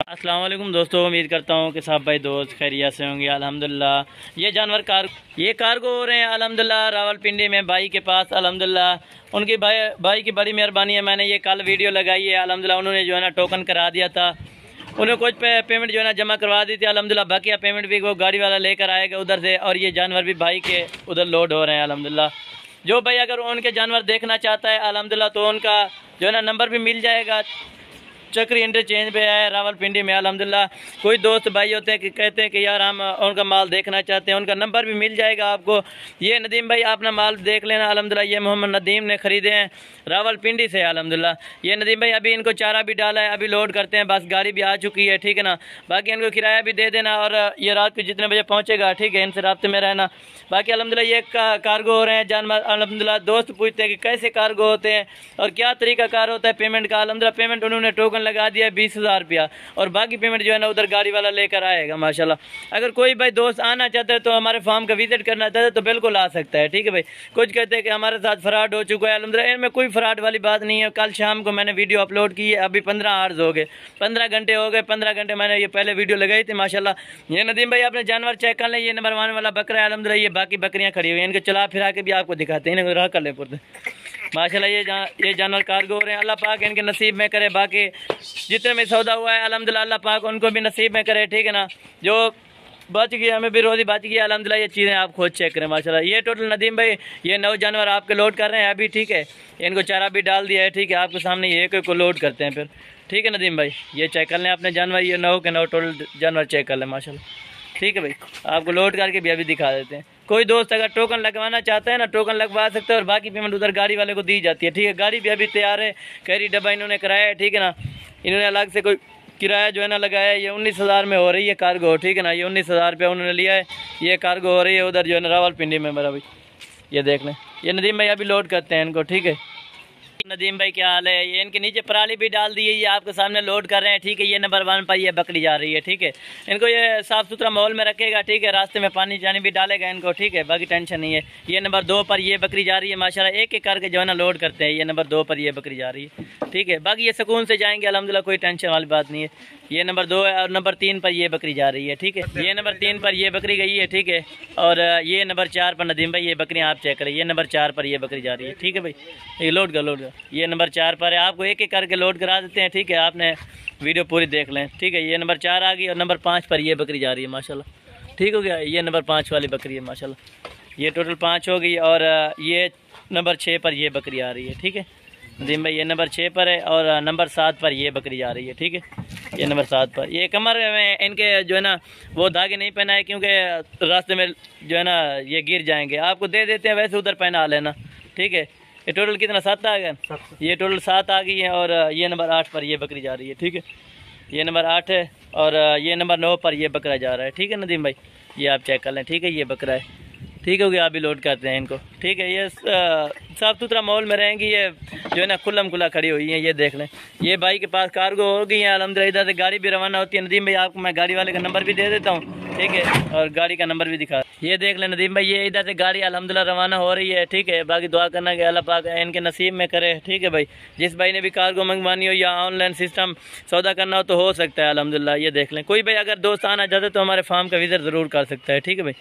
अस्सलाम वालेकुम दोस्तों, उम्मीद करता हूँ कि सब भाई दोस्त खैरियत से होंगे। अल्हम्दुलिल्लाह ये जानवर कार्गो हो रहे हैं अल्हम्दुलिल्लाह रावलपिंडी में भाई के पास। अल्हम्दुलिल्लाह उनकी भाई की बड़ी मेहरबानी है। मैंने ये कल वीडियो लगाई है। अल्हम्दुलिल्लाह उन्होंने जो है ना टोकन करा दिया था, उन्हें कुछ पेमेंट जो है ना जमा करवा दी थी। अल्हम्दुलिल्लाह बाकी पेमेंट भी वो गाड़ी वाला लेकर आएगा उधर से, और ये जानवर भी भाई के उधर लोड हो रहे हैं। अल्हम्दुलिल्लाह जो भाई अगर उनके जानवर देखना चाहता है अल्हम्दुलिल्लाह तो उनका जो है ना नंबर भी मिल जाएगा। चक्री इंटरचेंज पे है रावलपिंडी में। अल्हम्दुलिल्लाह कोई दोस्त भाई होते हैं कि कहते हैं कि यार हम उनका माल देखना चाहते हैं, उनका नंबर भी मिल जाएगा आपको। ये नदीम भाई अपना माल देख लेना। अल्हम्दुलिल्लाह ये मोहम्मद नदीम ने ख़रीदे हैं रावलपिंडी से। अल्हम्दुलिल्लाह ये नदीम भाई अभी इनको चारा भी डाला है, अभी लोड करते हैं, बस गाड़ी भी आ चुकी है, ठीक है ना। बाकी इनको किराया भी दे देना, और ये रात को जितने बजे पहुँचेगा, ठीक है, इनसे राब्ते में रहना। बाकी अल्हम्दुलिल्लाह ये कार्गो हो रहे हैं जानवर। अल्हम्दुलिल्लाह दोस्त पूछते हैं कि कैसे कार्गो होते हैं और क्या तरीका कार होता है पेमेंट का। अल्हम्दुलिल्लाह पेमेंट उन्होंने टोकन लगा दिया है 20,000 रुपया, और बाकी पेमेंट जो है ना उधर गाड़ी वाला लेकर आएगा माशाल्लाह। अगर कोई भाई दोस्त आना चाहता है तो हमारे फार्म का विजिट करना चाहता है तो बिल्कुल आ सकता है, ठीक है भाई। कुछ कहते हैं कि हमारे साथ फ्रॉड हो चुका है, अल्हम्दुलिल्लाह इनमें कोई फ्रॉड वाली बात नहीं है। कल शाम को मैंने वीडियो अपलोड की है, अभी 15 आवर्स हो गए, 15 घंटे हो गए। 15 घंटे मैंने ये पहले वीडियो लगाई थी माशाल्लाह। ये नदीम भाई अपने जानवर चेक कर लें, ये नंबर 1 वाला बकरा है अल्हम्दुलिल्लाह। ये बाकी बकरियाँ खड़ी हुई हैं, इनको चला फिरा के भी आपको दिखाते हैं, इनको रहा कर ले पुरते माशाल्लाह। ये जानवर कार्गो हो रहे हैं। अल्लाह पाक इनके नसीब में करे, बाकी जितने में सौदा हुआ है अल्हम्दुलिल्लाह अल्लाह पाक उनको भी नसीब में करे, ठीक है ना। जो बच गया हमें भी रोज़ी बच गया अल्हम्दुलिल्लाह। ये चीज़ें आप खुद चेक करें माशाल्लाह। ये टोटल नदीम भाई ये 9 जानवर आपके लोड कर रहे हैं अभी, ठीक है। इनको चारा भी डाल दिया है, ठीक है, आपके सामने ये एक को लोड करते हैं फिर, ठीक है नदीम भाई। ये चेक कर लें अपने जानवर, ये 9 के 9 टोटल जानवर चेक कर लें माशाल्लाह, ठीक है भाई। आपको लोड करके भी अभी दिखा देते हैं। कोई दोस्त अगर टोकन लगवाना चाहता है ना टोकन लगवा सकता है, और बाकी पेमेंट उधर गाड़ी वाले को दी जाती है, ठीक है। गाड़ी भी अभी तैयार है, कैरी डब्बा इन्होंने कराया है, ठीक है ना। इन्होंने अलग से कोई किराया जो है ना लगाया है। ये 19,000 में हो रही है कार्गो, ठीक है ना। ये 19,000 रुपया उन्होंने लिया है। ये कार्गो हो रही है उधर जो है ना रावलपिंडी में मेरा भाई। ये देख लें, ये नदीम भाई अभी लोड करते हैं इनको, ठीक है। नदीम भाई क्या हाल है। ये इनके नीचे पराली भी डाल दी है, ये आपके सामने लोड कर रहे हैं, ठीक है। ये नंबर 1 पर ये बकरी जा रही है, ठीक है। इनको ये साफ़ सुथरा माहौल में रखेगा, ठीक है। रास्ते में पानी जानी भी डालेगा इनको, ठीक है, बाकी टेंशन नहीं है। ये नंबर 2 पर ये बकरी जा रही है माशाल्लाह। एक एक करके जो है ना लोड करते हैं। ये नंबर 2 पर ये बकरी जा रही है, ठीक है। बाकी ये सुकून से जाएंगे अल्हम्दुलिल्लाह, कोई टेंशन वाली बात नहीं है। ये नंबर 2 है, और नंबर 3 पर ये बकरी जा रही है, ठीक है। ये नंबर 3 पर ये बकरी गई है, ठीक है। और ये नंबर 4 पर नदीम भाई ये बकरियाँ आप चेक करें। ये नंबर 4 पर ये बकरी जा रही है, ठीक है भाई। ये लोड कर ये नंबर 4 पर है। आपको एक एक करके लोड करा देते हैं, ठीक है। आपने वीडियो पूरी देख लें, ठीक है। ये नंबर 4 आ गई, और नंबर 5 पर ये बकरी जा रही है माशाल्लाह, ठीक हो गया। ये नंबर 5 वाली बकरी है माशाल्लाह। ये टोटल 5 हो गई, और ये नंबर 6 पर ये बकरी आ रही है, ठीक है नदीम भाई। ये नंबर 6 पर है, और नंबर 7 पर ये बकरी जा रही है, ठीक है। ये नंबर 7 पर। ये कमर में इनके जो है ना वो धागे नहीं पहना है, क्योंकि रास्ते में जो है ना ये गिर जाएंगे। आपको दे देते हैं, वैसे उधर पहना लेना, ठीक है। ये टोटल कितना 7 आ गया, ये टोटल 7 आ गई है। और ये नंबर 8 पर ये बकरी जा रही है, ठीक है। ये नंबर 8 है, और ये नंबर 9 पर ये बकरा जा रहा है, ठीक है नदीम भाई। ये आप चेक कर लें, ठीक है। ये बकरा है, ठीक हो गया। अभी लोड करते हैं इनको, ठीक है। ये साफ़ सुथरा माहौल में रहेंगी, ये जो है ना खुल्लम खुला खड़ी हुई हैं। ये देख लें, ये भाई के पास कार्गो हो गई है अल्हम्दुलिल्लाह। इधर से गाड़ी भी रवाना होती है नदीम भाई। आपको मैं गाड़ी वाले का नंबर भी दे देता हूँ, ठीक है, और गाड़ी का नंबर भी दिखा। ये देख लें नदीम भाई, ये इधर से गाड़ी अल्हम्दुलिल्लाह रवाना हो रही है, ठीक है। बाकी दुआ करना कि अल्लाह पाक इनके नसीब में करे, ठीक है भाई। जिस भाई ने भी कार्गो मंगवानी हो या ऑनलाइन सिस्टम सौदा करना हो तो हो सकता है अल्हम्दुलिल्लाह। ये देख लें, कोई भाई अगर दोस्त आना चाहते तो हमारे फार्म का विजिट ज़रूर कर सकता है, ठीक है भाई।